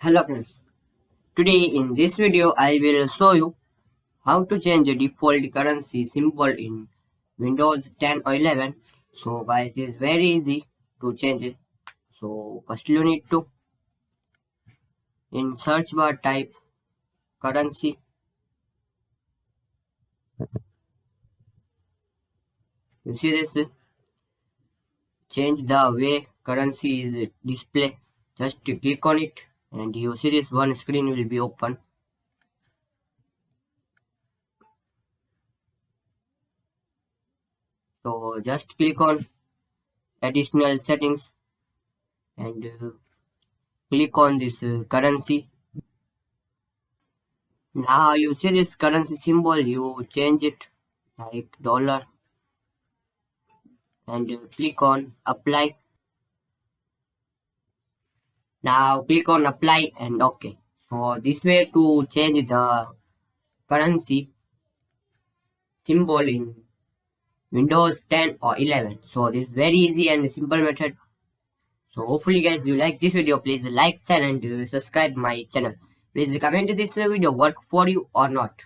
Hello friends, today in this video I will show you how to change the default currency symbol in Windows 10 or 11. So guys, it is very easy to change it. So first you need to in search bar type currency. You see this, change the way currency is displayed. Just click on it and you see this one screen will be open. So just click on additional settings and click on this currency. Now you see this currency symbol, you change it like dollar and click on apply. Now click on apply and OK. So this way to change the currency symbol in Windows 10 or 11. So this is very easy and simple method. So hopefully guys you like this video. Please like, share and subscribe my channel. Please comment this video work for you or not.